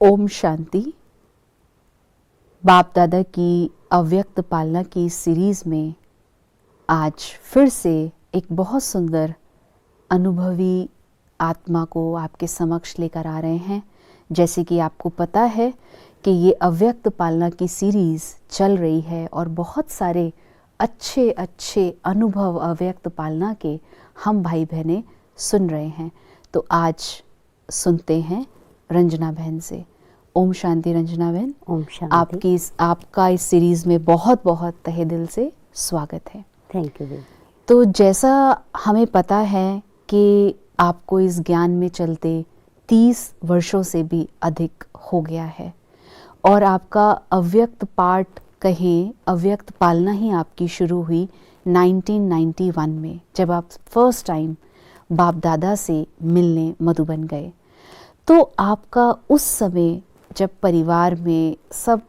ओम शांति। बाप दादा की अव्यक्त पालना की सीरीज़ में आज फिर से एक बहुत सुंदर अनुभवी आत्मा को आपके समक्ष लेकर आ रहे हैं। जैसे कि आपको पता है कि ये अव्यक्त पालना की सीरीज़ चल रही है और बहुत सारे अच्छे अच्छे अनुभव अव्यक्त पालना के हम भाई बहनें सुन रहे हैं। तो आज सुनते हैं रंजना बहन से। ओम शांति रंजना बहन। ओम शांति। आपका इस सीरीज़ में बहुत बहुत तहे दिल से स्वागत है। Thank you. तो जैसा हमें पता है कि आपको इस ज्ञान में चलते 30 वर्षों से भी अधिक हो गया है और आपका अव्यक्त पाठ कहें, अव्यक्त पालना ही आपकी शुरू हुई 1991 में, जब आप फर्स्ट टाइम बाप दादा से मिलने मधुबन गए। तो आपका उस समय जब परिवार में सब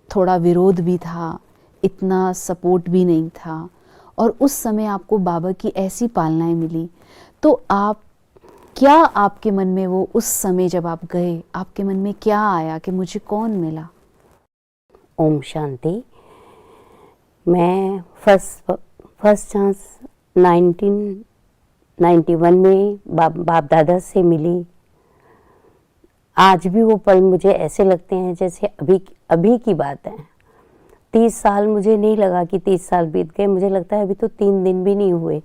थोड़ा विरोध भी था, इतना सपोर्ट भी नहीं था और उस समय आपको बाबा की ऐसी पालनाएं मिली, तो आपके मन में वो उस समय जब आप गए, आपके मन में क्या आया कि मुझे कौन मिला? ओम शांति। मैं फर्स्ट चांस 1991 में बाप दादा से मिली। आज भी वो पल मुझे ऐसे लगते हैं जैसे अभी की बात है। 30 साल मुझे नहीं लगा कि 30 साल बीत गए, मुझे लगता है अभी तो 3 दिन भी नहीं हुए।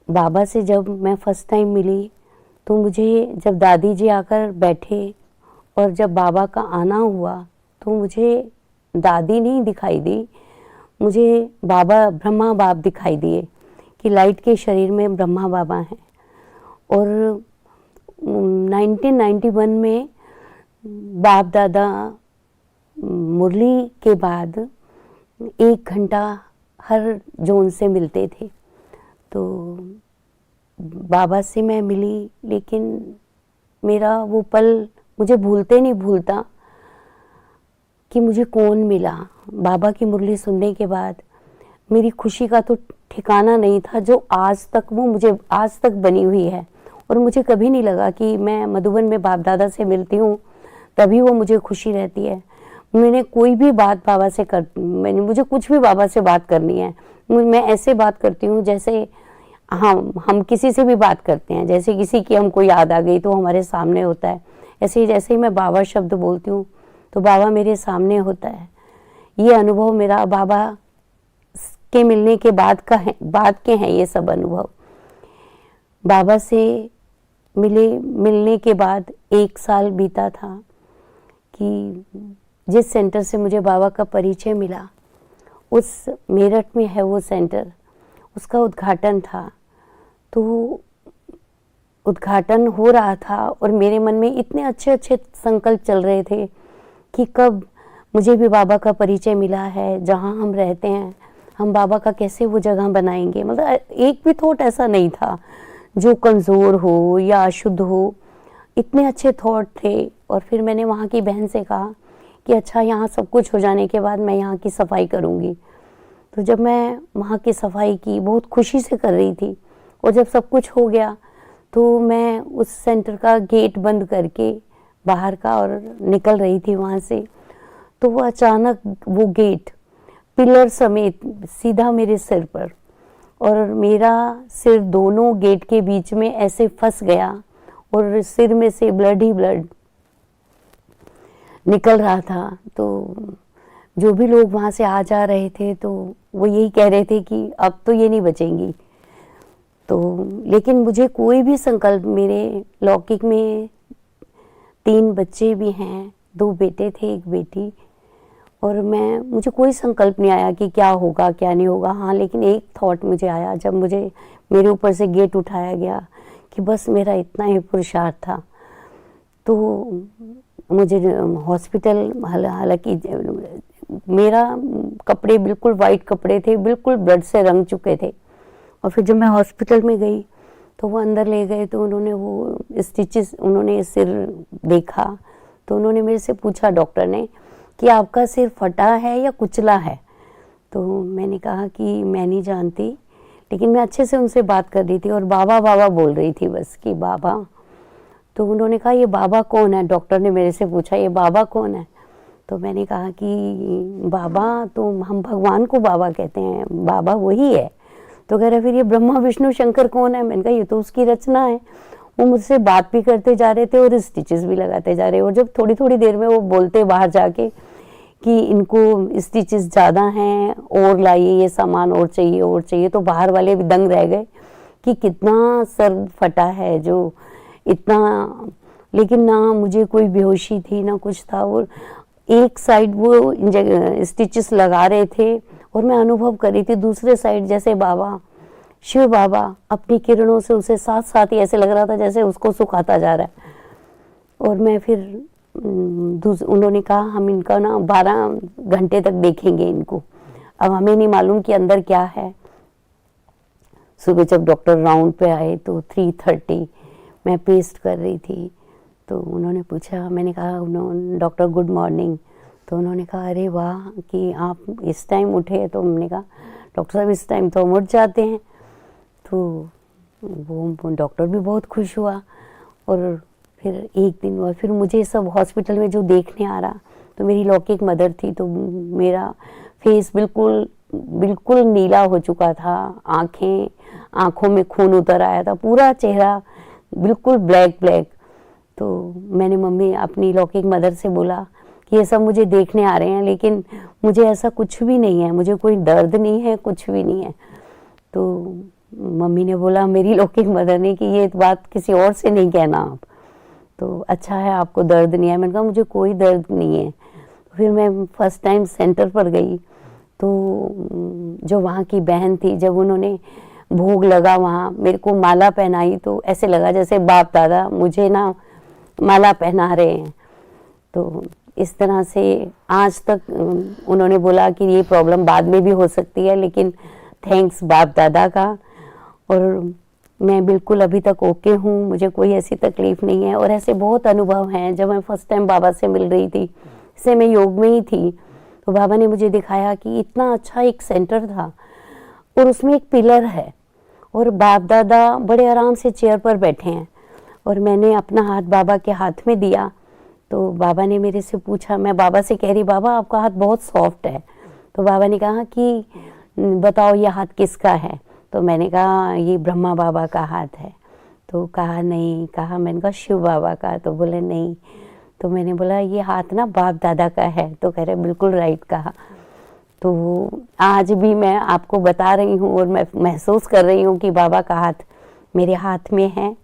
बाबा से जब मैं फर्स्ट टाइम मिली तो मुझे जब दादी जी आकर बैठे और जब बाबा का आना हुआ तो मुझे दादी नहीं दिखाई दी, मुझे बाबा ब्रह्मा बाप दिखाई दिए कि लाइट के शरीर में ब्रह्मा बाबा हैं। और 1991 में बाप दादा मुरली के बाद 1 घंटा हर जोन से मिलते थे। तो बाबा से मैं मिली, लेकिन मेरा वो पल मुझे भूलते नहीं भूलता कि मुझे कौन मिला। बाबा की मुरली सुनने के बाद मेरी खुशी का तो ठिकाना नहीं था, जो आज तक वो मुझे आज तक बनी हुई है। और मुझे कभी नहीं लगा कि मैं मधुबन में बाप दादा से मिलती हूँ तभी वो मुझे खुशी रहती है। मैंने कोई भी बात बाबा से मुझे कुछ भी बाबा से बात करनी है, मैं ऐसे बात करती हूँ जैसे हम किसी से भी बात करते हैं, जैसे किसी की हमको याद आ गई तो हमारे सामने होता है। ऐसे ही जैसे ही मैं बाबा शब्द बोलती हूँ तो बाबा मेरे सामने होता है। ये अनुभव मेरा बाबा के मिलने के बाद के हैं ये सब अनुभव। बाबा से मिलने के बाद 1 साल बीता था कि जिस सेंटर से मुझे बाबा का परिचय मिला, उस मेरठ में है वो सेंटर, उसका उद्घाटन था। तो उद्घाटन हो रहा था और मेरे मन में इतने अच्छे अच्छे संकल्प चल रहे थे कि कब मुझे भी बाबा का परिचय मिला है, जहाँ हम रहते हैं हम बाबा का कैसे वो जगह बनाएंगे। मतलब एक भी थॉट ऐसा नहीं था जो कमज़ोर हो या अशुद्ध हो, इतने अच्छे थॉट थे। और फिर मैंने वहाँ की बहन से कहा कि अच्छा, यहाँ सब कुछ हो जाने के बाद मैं यहाँ की सफाई करूँगी। तो जब मैं वहाँ की सफाई की, बहुत खुशी से कर रही थी, और जब सब कुछ हो गया तो मैं उस सेंटर का गेट बंद करके बाहर का और निकल रही थी वहाँ से, तो वो अचानक वो गेट पिलर समेत सीधा मेरे सिर पर, और मेरा सिर दोनों गेट के बीच में ऐसे फंस गया और सिर में से ब्लड ही ब्लड निकल रहा था। तो जो भी लोग वहाँ से आ जा रहे थे तो वो यही कह रहे थे कि अब तो ये नहीं बचेंगी। तो लेकिन मुझे कोई भी संकल्प, मेरे लौकिक में 3 बच्चे भी हैं, 2 बेटे थे 1 बेटी, और मुझे कोई संकल्प नहीं आया कि क्या होगा क्या नहीं होगा। हाँ, लेकिन एक थॉट मुझे आया जब मेरे ऊपर से गेट उठाया गया कि बस मेरा इतना ही पुरुषार्थ था। तो मुझे हॉस्पिटल, हालांकि मेरा कपड़े बिल्कुल वाइट कपड़े थे, बिल्कुल ब्लड से रंग चुके थे। और फिर जब मैं हॉस्पिटल में गई तो वो अंदर ले गए तो उन्होंने वो स्टिचेस, उन्होंने सिर देखा तो उन्होंने मेरे से पूछा, डॉक्टर ने, कि आपका सिर फटा है या कुचला है। तो मैंने कहा कि मैं नहीं जानती, लेकिन मैं अच्छे से उनसे बात कर रही थी और बाबा बाबा बोल रही थी बस कि बाबा। तो उन्होंने कहा ये बाबा कौन है, डॉक्टर ने मेरे से पूछा ये बाबा कौन है। तो मैंने कहा कि बाबा तो हम भगवान को बाबा कहते हैं, बाबा वही है। तो कह रहे फिर ये ब्रह्मा विष्णु शंकर कौन है। मैंने कहा ये तो उसकी रचना है। वो मुझसे बात भी करते जा रहे थे और स्टिचेस भी लगाते जा रहे। और जब थोड़ी थोड़ी देर में वो बोलते बाहर जाके कि इनको स्टिचेस ज़्यादा हैं और लाइए ये सामान और चाहिए, तो बाहर वाले भी दंग रह गए कि कितना सर फटा है जो इतना। लेकिन ना मुझे कोई बेहोशी थी ना कुछ था। और एक साइड वो स्टिचेस लगा रहे थे और मैं अनुभव कर रही थी दूसरे साइड जैसे बाबा, शिव बाबा अपनी किरणों से उसे साथ साथ ही ऐसे लग रहा था जैसे उसको सुखाता जा रहा है। और मैं फिर उन्होंने कहा हम इनका ना 12 घंटे तक देखेंगे इनको, अब हमें नहीं मालूम कि अंदर क्या है। सुबह जब डॉक्टर राउंड पे आए तो 3:30 मैं पेस्ट कर रही थी। तो उन्होंने पूछा, मैंने कहा डॉक्टर गुड मॉर्निंग। तो उन्होंने कहा अरे वाह कि आप इस टाइम उठे। तो हमने कहा डॉक्टर साहब इस टाइम तो हम उठ जाते हैं। तो वो डॉक्टर भी बहुत खुश हुआ। और फिर एक दिन बाद फिर मुझे सब हॉस्पिटल में जो देखने आ रहा, तो मेरी लौकिक मदर थी, तो मेरा फेस बिल्कुल नीला हो चुका था, आँखों में खून उतर आया था, पूरा चेहरा बिल्कुल ब्लैक। तो मैंने मम्मी अपनी लौकिक मदर से बोला कि ये सब मुझे देखने आ रहे हैं लेकिन मुझे ऐसा कुछ भी नहीं है, मुझे कोई दर्द नहीं है, कुछ भी नहीं है। तो मम्मी ने बोला, मेरी लौकिक मदर ने, कि ये बात किसी और से नहीं कहना आप। तो अच्छा है आपको दर्द नहीं है। मैंने कहा मुझे कोई दर्द नहीं है। तो फिर मैं फर्स्ट टाइम सेंटर पर गई तो जो वहाँ की बहन थी, जब उन्होंने भोग लगा वहाँ मेरे को माला पहनाई तो ऐसे लगा जैसे बाप दादा मुझे ना माला पहना रहे हैं। तो इस तरह से आज तक उन्होंने बोला कि ये प्रॉब्लम बाद में भी हो सकती है, लेकिन थैंक्स बाप दादा का। और मैं बिल्कुल अभी तक ओके हूँ, मुझे कोई ऐसी तकलीफ नहीं है। और ऐसे बहुत अनुभव हैं। जब मैं फर्स्ट टाइम बाबा से मिल रही थी, इससे मैं योग में ही थी, तो बाबा ने मुझे दिखाया कि इतना अच्छा एक सेंटर था और उसमें एक पिलर है और बाप दादा बड़े आराम से चेयर पर बैठे हैं। और मैंने अपना हाथ बाबा के हाथ में दिया तो बाबा ने मेरे से पूछा, मैं बाबा से कह रही बाबा आपका हाथ बहुत सॉफ्ट है। तो बाबा ने कहा कि बताओ ये हाथ किसका है। तो मैंने कहा ये ब्रह्मा बाबा का हाथ है। तो कहा नहीं, कहा मैंने कहा शिव बाबा का। तो बोले नहीं। तो मैंने बोला ये हाथ ना बाप दादा का है। तो कह रहे बिल्कुल राइट कहा। तो आज भी मैं आपको बता रही हूँ और मैं महसूस कर रही हूँ कि बाबा का हाथ मेरे हाथ में है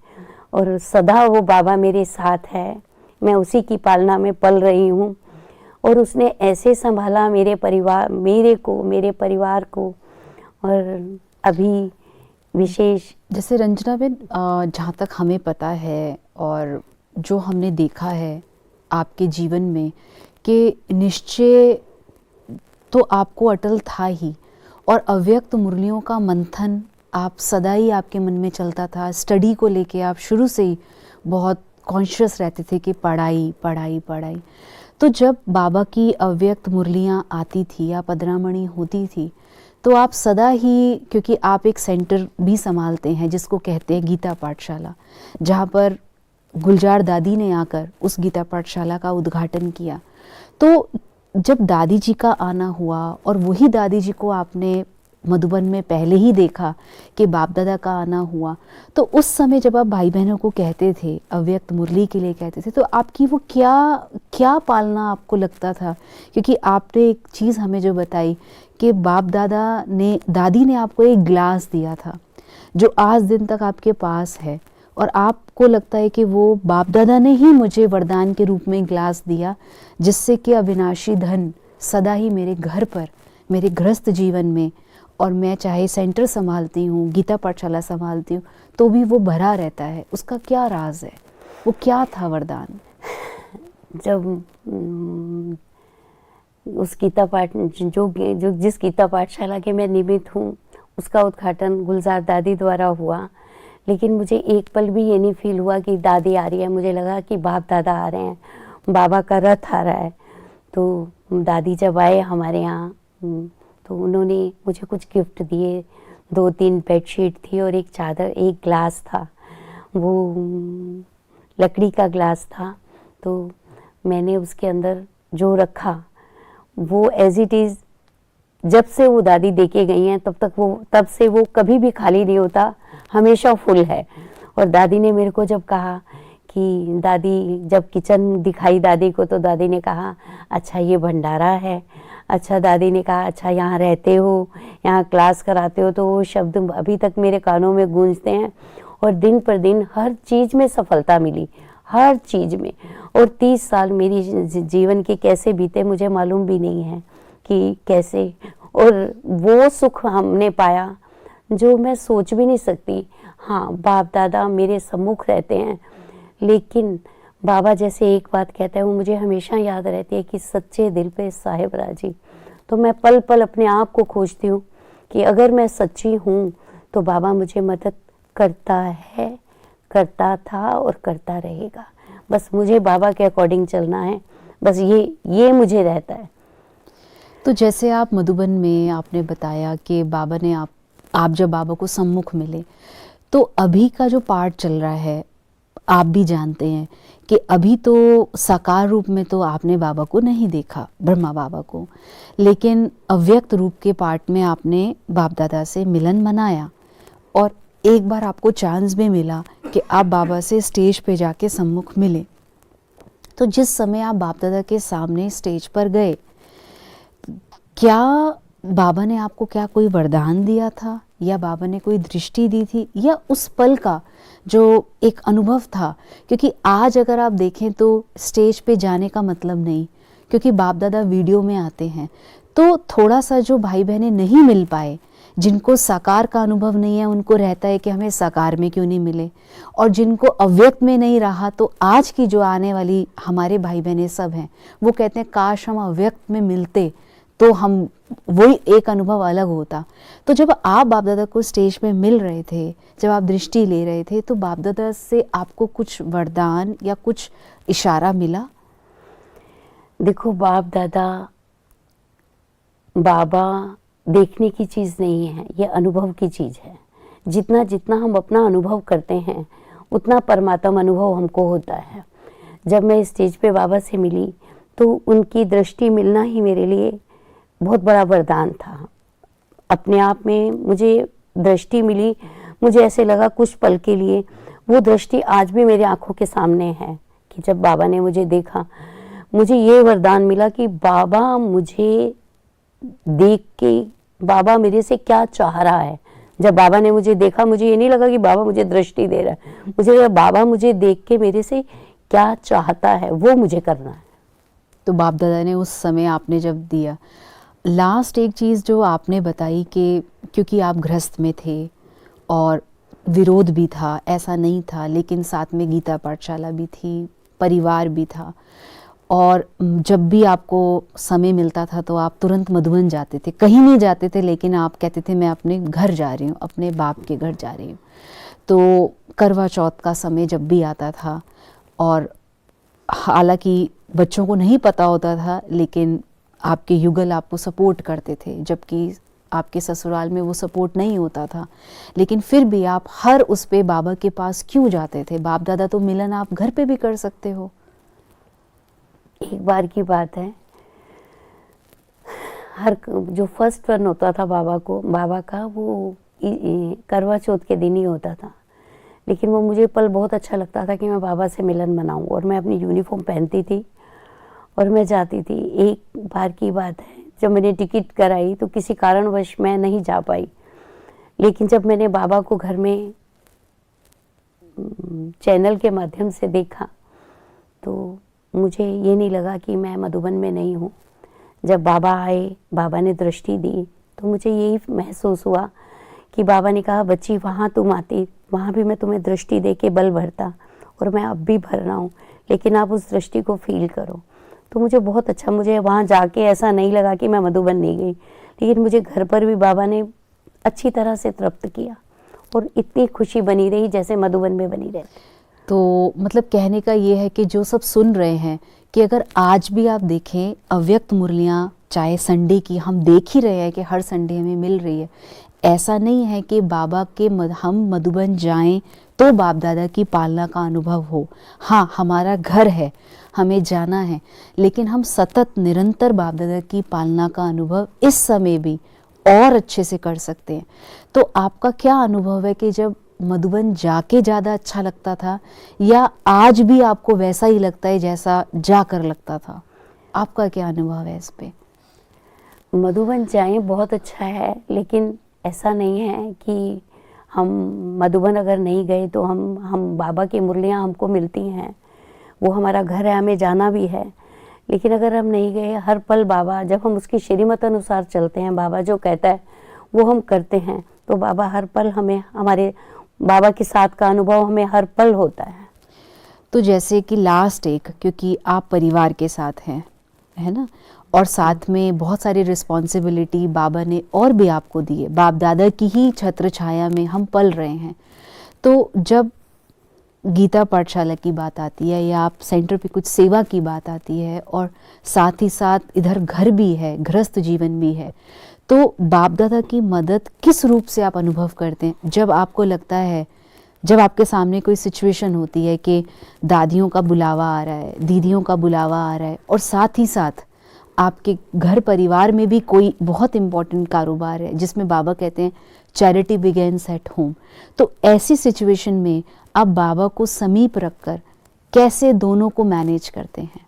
और सदा वो बाबा मेरे साथ है। मैं उसी की पालना में पल रही हूँ और उसने ऐसे संभाला मेरे परिवार को। और अभी विशेष जैसे रंजना बेन, जहाँ तक हमें पता है और जो हमने देखा है आपके जीवन में, कि निश्चय तो आपको अटल था ही और अव्यक्त मुरलियों का मंथन आप सदा ही आपके मन में चलता था। स्टडी को लेके आप शुरू से ही बहुत कॉन्शियस रहते थे कि पढ़ाई पढ़ाई पढ़ाई। तो जब बाबा की अव्यक्त मुरलियाँ आती थी या पदरामणि होती थी तो आप सदा ही, क्योंकि आप एक सेंटर भी संभालते हैं जिसको कहते हैं गीता पाठशाला, जहाँ पर गुलजार दादी ने आकर उस गीता पाठशाला का उद्घाटन किया। तो जब दादी जी का आना हुआ और वही दादी जी को आपने मधुबन में पहले ही देखा कि बाप दादा का आना हुआ, तो उस समय जब आप भाई बहनों को कहते थे, अव्यक्त मुरली के लिए कहते थे, तो आपकी वो क्या पालना आपको लगता था? क्योंकि आपने एक चीज़ हमें जो बताई कि बाप दादी ने आपको एक ग्लास दिया था जो आज दिन तक आपके पास है और आपको लगता है कि वो बाप दादा ने ही मुझे वरदान के रूप में ग्लास दिया, जिससे कि अविनाशी धन सदा ही मेरे घर पर, मेरे गृहस्थ जीवन में, और मैं चाहे सेंटर संभालती हूँ, गीता पाठशाला संभालती हूँ, तो भी वो भरा रहता है। उसका क्या राज है? वो क्या था वरदान? जब उस गीता पाठ जो जिस गीता पाठशाला के मैं निमित्त हूँ, उसका उद्घाटन गुलजार दादी द्वारा हुआ, लेकिन मुझे एक पल भी ये नहीं फील हुआ कि दादी आ रही है। मुझे लगा कि बाप दादा आ रहे हैं, बाबा का रथ आ रहा है। तो दादी जब आए हमारे यहाँ तो उन्होंने मुझे कुछ गिफ्ट दिए। 2-3 बेडशीट थी और एक चादर, एक ग्लास था। वो लकड़ी का ग्लास था, तो मैंने उसके अंदर जो रखा वो एज इट इज़, जब से वो दादी देके गई हैं तब से वो कभी भी खाली नहीं होता, हमेशा फुल है। और दादी ने मेरे को जब कहा कि दादी, जब किचन दिखाई दादी को, तो दादी ने कहा अच्छा ये भंडारा है। अच्छा, दादी ने कहा अच्छा यहाँ रहते हो, यहाँ क्लास कराते हो। तो वो शब्द अभी तक मेरे कानों में गूंजते हैं। और दिन पर दिन हर चीज़ में सफलता मिली, हर चीज़ में। और 30 साल मेरी जीवन के कैसे बीते मुझे मालूम भी नहीं है कि कैसे। और वो सुख हमने पाया जो मैं सोच भी नहीं सकती। हाँ, बाप दादा मेरे सम्मुख रहते हैं, लेकिन बाबा जैसे एक बात कहते हैं वो मुझे हमेशा याद रहती है कि सच्चे दिल पे साहिब राजी। तो मैं पल पल अपने आप को खोजती हूँ कि अगर मैं सच्ची हूँ तो बाबा मुझे मदद करता है, करता था और करता रहेगा। बस मुझे बाबा के अकॉर्डिंग चलना है, बस ये मुझे रहता है। तो जैसे आप मधुबन में आपने बताया कि बाबा ने आप जब बाबा को सम्मुख मिले, तो अभी का जो पार्ट चल रहा है आप भी जानते हैं कि अभी तो साकार रूप में तो आपने बाबा को नहीं देखा, ब्रह्मा बाबा को, लेकिन अव्यक्त रूप के पार्ट में आपने बाप दादा से मिलन मनाया। और एक बार आपको चांस भी मिला कि आप बाबा से स्टेज पे जाके सम्मुख मिले। तो जिस समय आप बाप दादा के सामने स्टेज पर गए, क्या बाबा ने आपको क्या कोई वरदान दिया था, या बाबा ने कोई दृष्टि दी थी, या उस पल का जो एक अनुभव था? क्योंकि आज अगर आप देखें तो स्टेज पे जाने का मतलब नहीं, क्योंकि बाप दादा वीडियो में आते हैं। तो थोड़ा सा जो भाई बहनें नहीं मिल पाए, जिनको साकार का अनुभव नहीं है, उनको रहता है कि हमें साकार में क्यों नहीं मिले, और जिनको अव्यक्त में नहीं रहा, तो आज की जो आने वाली हमारे भाई बहनें सब हैं, वो कहते हैं काश हम अव्यक्त में मिलते तो हम वही एक अनुभव अलग होता। तो जब आप बाप दादा को स्टेज पे मिल रहे थे, जब आप दृष्टि ले रहे थे, तो बाप दादा से आपको कुछ वरदान या कुछ इशारा मिला? देखो, बाप दादा, बाबा देखने की चीज़ नहीं है, ये अनुभव की चीज़ है। जितना जितना हम अपना अनुभव करते हैं उतना परमात्मा अनुभव हमको होता है। जब मैं स्टेज पे बाबा से मिली तो उनकी दृष्टि मिलना ही मेरे लिए बहुत बड़ा वरदान था। अपने आप में मुझे दृष्टि मिली, मुझे ऐसे लगा कुछ पल के लिए, वो दृष्टि आज भी मेरी आंखों के सामने है कि जब बाबा ने मुझे देखा, मुझे ये वरदान मिला कि बाबा मुझे देख के, बाबा मेरे से क्या चाह रहा है। जब बाबा ने मुझे देखा, मुझे ये नहीं लगा कि बाबा मुझे दृष्टि दे रहा है, मुझे लगा बाबा मुझे देख के मेरे से क्या चाहता है वो मुझे करना है। तो बाप दादा ने उस समय आपने जब दिया, लास्ट एक चीज़ जो आपने बताई कि क्योंकि आप गृहस्थ में थे और विरोध भी था, ऐसा नहीं था, लेकिन साथ में गीता पाठशाला भी थी, परिवार भी था, और जब भी आपको समय मिलता था तो आप तुरंत मधुबन जाते थे, कहीं नहीं जाते थे, लेकिन आप कहते थे मैं अपने घर जा रही हूँ, अपने बाप के घर जा रही हूँ। तो करवा चौथ का समय जब भी आता था, और हालांकि बच्चों को नहीं पता होता था, लेकिन आपके युगल आपको सपोर्ट करते थे, जबकि आपके ससुराल में वो सपोर्ट नहीं होता था, लेकिन फिर भी आप हर उस पे बाबा के पास क्यों जाते थे? बाप दादा तो मिलन आप घर पे भी कर सकते हो। एक बार की बात है, हर जो फर्स्ट वन होता था बाबा का वो करवा चौथ के दिन ही होता था, लेकिन वो मुझे पल बहुत अच्छा लगता था कि मैं बाबा से मिलन मनाऊं। और मैं अपनी यूनिफॉर्म पहनती थी और मैं जाती थी। एक बार की बात है, जब मैंने टिकट कराई तो किसी कारणवश मैं नहीं जा पाई, लेकिन जब मैंने बाबा को घर में चैनल के माध्यम से देखा तो मुझे ये नहीं लगा कि मैं मधुबन में नहीं हूँ। जब बाबा आए, बाबा ने दृष्टि दी, तो मुझे यही महसूस हुआ कि बाबा ने कहा बच्ची वहाँ तुम आती, वहाँ भी मैं तुम्हें दृष्टि दे के बल भरता, और मैं अब भी भर रहा हूँ, लेकिन आप उस दृष्टि को फील करो। तो मुझे बहुत अच्छा, मुझे वहाँ जाके ऐसा नहीं लगा कि मैं मधुबन नहीं गई, लेकिन मुझे घर पर भी बाबा ने अच्छी तरह से तृप्त किया और इतनी खुशी बनी रही जैसे मधुबन में बनी रहती। तो मतलब कहने का ये है कि जो सब सुन रहे हैं कि अगर आज भी आप देखें अव्यक्त मुरलियाँ, चाहे संडे की हम देख ही रहे हैं कि हर संडे हमें मिल रही है, ऐसा नहीं है कि बाबा के हम मधुबन जाएं तो बाप दादा की पालना का अनुभव हो। हाँ, हमारा घर है, हमें जाना है, लेकिन हम सतत निरंतर बाप दादा की पालना का अनुभव इस समय भी और अच्छे से कर सकते हैं। तो आपका क्या अनुभव है कि जब मधुबन जाके ज़्यादा अच्छा लगता था या आज भी आपको वैसा ही लगता है जैसा जाकर लगता था? आपका क्या अनुभव है इस पे? मधुबन जाएं बहुत अच्छा है, लेकिन ऐसा नहीं है कि हम मधुबन अगर नहीं गए तो हम बाबा की मुरलियाँ हमको मिलती हैं, वो हमारा घर है, हमें जाना भी है। लेकिन अगर हम नहीं गए, हर पल बाबा, जब हम उसकी श्रीमत अनुसार चलते हैं, बाबा जो कहता है वो हम करते हैं, तो बाबा हर पल हमें, हमारे बाबा के साथ का अनुभव हमें हर पल होता है। तो जैसे कि लास्ट एक, क्योंकि आप परिवार के साथ हैं, है ना, और साथ में बहुत सारी रिस्पॉन्सिबिलिटी बाबा ने और भी आपको दी है, बाप दादा की ही छत्र छाया में हम पल रहे हैं। तो जब गीता पाठशाला की बात आती है या आप सेंटर पे कुछ सेवा की बात आती है और साथ ही साथ इधर घर भी है, गृहस्थ जीवन भी है, तो बाप दादा की मदद किस रूप से आप अनुभव करते हैं? जब आपको लगता है, जब आपके सामने कोई सिचुएशन होती है कि दादियों का बुलावा आ रहा है, दीदियों का बुलावा आ रहा है और साथ ही साथ आपके घर परिवार में भी कोई बहुत इम्पोर्टेंट कारोबार है जिसमें बाबा कहते हैं चैरिटी बिगेन्स एट होम, तो ऐसी सिचुएशन में आप बाबा को समीप रखकर कैसे दोनों को मैनेज करते हैं?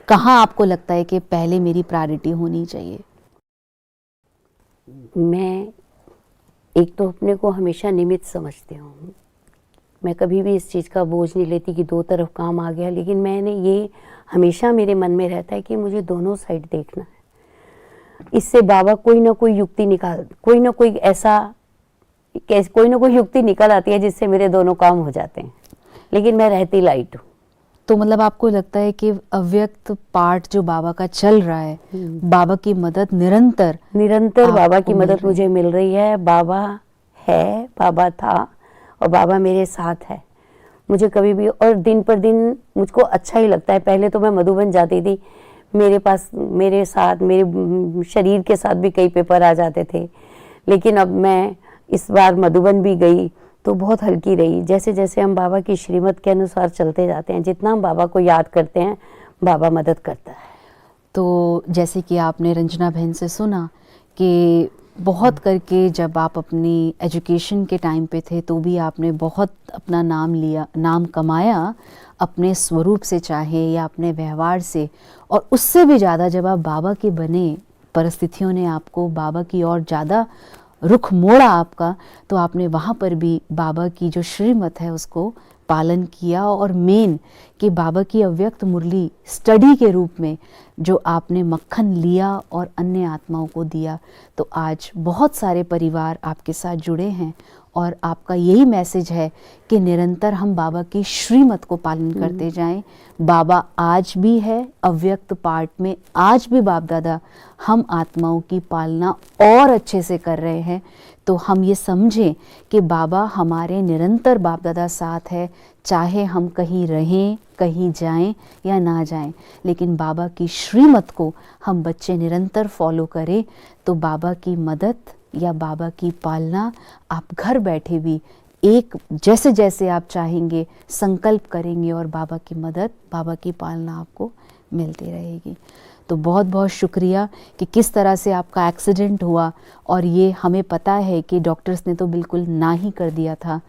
कहाँ आपको लगता है कि पहले मेरी प्रायोरिटी होनी चाहिए? मैं एक तो अपने को हमेशा निमित्त समझती हूँ, मैं कभी भी इस चीज़ का बोझ नहीं लेती कि दो तरफ काम आ गया, लेकिन मैंने ये हमेशा मेरे मन में रहता है कि मुझे दोनों साइड देखना है। इससे बाबा कोई ना कोई युक्ति निकल आती है जिससे मेरे दोनों काम हो जाते हैं, लेकिन मैं रहती लाइट हूँ। तो मतलब आपको लगता है कि अव्यक्त पार्ट जो बाबा का चल रहा है, बाबा की मदद निरंतर बाबा की आपको मिल मदद रही मुझे मिल रही है। बाबा है, बाबा था और बाबा मेरे साथ है। मुझे कभी भी, और दिन पर दिन मुझको अच्छा ही लगता है। पहले तो मैं मधुबन जाती थी, मेरे पास, मेरे साथ, मेरे शरीर के साथ भी कई पेपर आ जाते थे, लेकिन अब मैं इस बार मधुबन भी गई तो बहुत हल्की रही। जैसे जैसे हम बाबा की श्रीमत के अनुसार चलते जाते हैं, जितना हम बाबा को याद करते हैं, बाबा मदद करता है। तो जैसे कि आपने रंजना बहन से सुना कि बहुत करके जब आप अपनी एजुकेशन के टाइम पे थे तो भी आपने बहुत अपना नाम कमाया अपने स्वरूप से चाहे या अपने व्यवहार से, और उससे भी ज़्यादा जब आप बाबा के बने, परिस्थितियों ने आपको बाबा की ओर ज़्यादा रुख मोड़ा आपका, तो आपने वहाँ पर भी बाबा की जो श्रीमत है उसको पालन किया। और मेन कि बाबा की अव्यक्त मुरली स्टडी के रूप में जो आपने मक्खन लिया और अन्य आत्माओं को दिया, तो आज बहुत सारे परिवार आपके साथ जुड़े हैं और आपका यही मैसेज है कि निरंतर हम बाबा की श्रीमत को पालन करते जाएं। बाबा आज भी है अव्यक्त पार्ट में, आज भी बाप दादा हम आत्माओं की पालना और अच्छे से कर रहे हैं। तो हम ये समझें कि बाबा हमारे निरंतर बाप दादा साथ है, चाहे हम कहीं रहें, कहीं जाएं या ना जाएं, लेकिन बाबा की श्रीमत को हम बच्चे निरंतर फॉलो करें तो बाबा की मदद या बाबा की पालना आप घर बैठे भी एक जैसे जैसे आप चाहेंगे संकल्प करेंगे और बाबा की मदद, बाबा की पालना आपको मिलती रहेगी। तो बहुत बहुत शुक्रिया कि किस तरह से आपका एक्सीडेंट हुआ, और ये हमें पता है कि डॉक्टर्स ने तो बिल्कुल ना ही कर दिया था,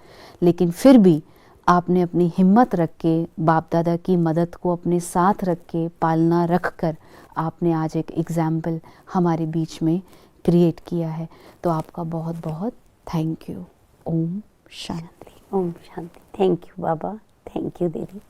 लेकिन फिर भी आपने अपनी हिम्मत रख के बाप दादा की मदद को अपने साथ रख के पालना रख कर आपने आज एक एग्जाम्पल हमारे बीच में क्रिएट किया है। तो आपका बहुत बहुत थैंक यू। ओम शांति। ओम शांति। थैंक यू बाबा, थैंक यू दीदी।